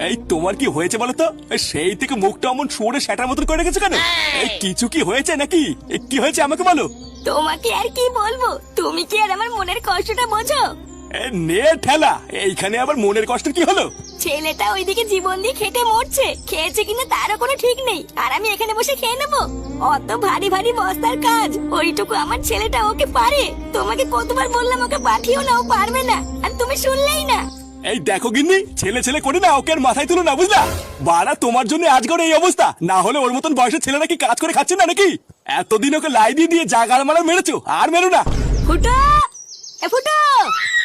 এই তোমার কি হয়েছে বলো তো? সেই থেকে মুখটা অমন শুয়োরে সেটার মতন করে রেখেছো কেন? এই কিছু কি হয়েছে নাকি? কি হয়েছে আমাকে বলো। তোমাকে আর কি বলবো, তুমি কি আর আমার মনের কষ্টটা বোঝো? নে ঠেলা, এইখানে আবার মনের কষ্টের কি হলো? ছেলেটা ওইদিকে জীবন দিয়ে খেটে মরছে, খেয়েছে কিনা তারও কোনো ঠিক নেই, আর আমি এখানে বসে খেয়ে নেবো? অত ভারী ভারী বস্তার কাজ ওইটুকু আমার ছেলেটা ওকে পারে? তোমাকে কতবার বললাম ওকে পাঠিও না, ও পারবে না, আর তুমি শুনলেই না। এই দেখো গিন্নি, ছেলে ছেলে করে না ওকে আর মাথায় তুলো না, বুঝলা? বাড়া তোমার জন্য আজ করে এই অবস্থা, না হলে ওর মতন বয়সের ছেলেরা কি কাজ করে খাচ্ছে না নাকি? এতদিন ওকে লাই দিয়ে দিয়ে জাগার মারা মেরেছো, আর মেরো না। ফুটো, এ ফুটো।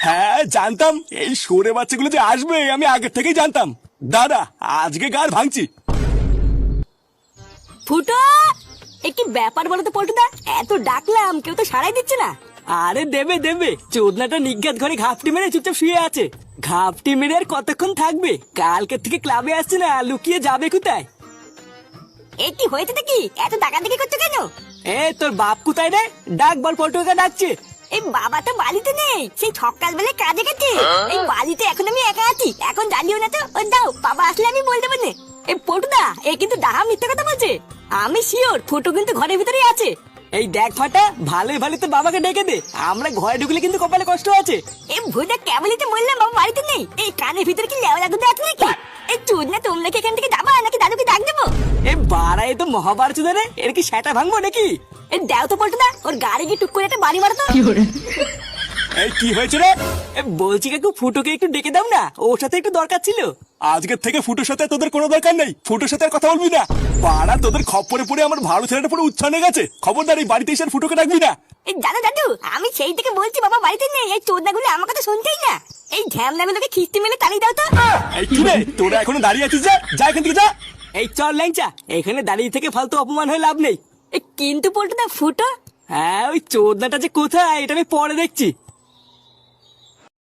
হ্যাঁ জানতাম এই সরে বাচ্চাগুলো যে আসবে, আমি আগের থেকেই জানতাম। দাদা আজকে গার ভাঙছি। ফুটো, এ কি ব্যাপার বলো তো পল্টুদা, এত ডাকলাম কেউ তো সাড়াই দিচ্ছে না। আরে দেবে দেবে, চোদনাটা নিজ্ঞাত ঘরে ঘাপটি মেরে চুপচাপ শুয়ে আছে। ঘাপটি মেরে আর কতক্ষণ থাকবে? কালকে থেকে ক্লাবে আসছে না, লুকিয়ে যাবে কোথায়? এ কি হয়েছে নাকি, এত ডাকাডাকি করছো কেন? এ তোর বাপ কোথায় রে? ডাক বল, পল্টুকে ডাকছে। এই বাবা তো বাড়িতে নেই, সেই সকালবেলায় কাজে গেছে। এই বাড়িতে এখন আমি একা আছি, এখন জানিও না তো। ও দাও, বাবা আসলে আমি বলতে পারি। এই পটুদা, এ কিন্তু ডাহা মিথ্যে কথা বলছে। আমি শিওর ফুটো কিন্তু ঘরের ভিতরেই আছে। এই দেখ ফাটা, ভালোই ভালো তো বাবাকে ডেকে দে, আমরা ঘরে ঢুকলে কিন্তু কপালে কষ্ট আছে। এই ভুদা কেবলই তো বললাম বাবা বাড়িতে নেই। এই কানের ভিতরে কি লেওয়া লাগুতে আছে নাকি? এই চুদ না, তোমরা কি এখান থেকে যাবা নাকি দাদুকে ডাক দেবো? এ বাড়া, এ তো মহাভারত রে, এর কি সেটা ভাঙবো নাকি? এই দাও তো পটুদা, ওর গাড়ি গিয়ে টুক করে একটা বাড়ি মারো তো। এই কি হয়েছে রে? এ বলছি কাকু, ফুটোকে একটু ডেকে দাও না, ওর সাথে একটু দরকার ছিল। আজকের থেকে ফুটোর সাথে তোদের কোনো দরকার নেই, ফুটোর সাথে আর কথা বলবি না। পাড়া তোদের খপ্পরে পড়ে আমার ভালো ছেলেটা পুরো উচ্ছন্নে গেছে। খবরদার এই বাড়িতে এসে আর ফুটোকে ডাকবি না। এই দাদু দাদু, আমি সেই থেকে বলছি বাবা বাড়িতে নেই। এই চোদনাগুলো আমার কথা শুনতেই না। এই ঝ্যামনাগুলোকে খিস্তি মেলে তাড়িয়ে দাও তো। এই কি রে, তোরা এখনো দাঁড়িয়ে আছিস? যা যা এখান থেকে যা। এই চল ল্যাংচা, এখানে দাঁড়িয়ে থেকে ফালতু অপমান হয়ে লাভ নেই। কিন্তু পল্টুদা, ফুটো হ্যাঁ, ওই চোদনাটা যে কোথায় এটা আমি পরে দেখছি।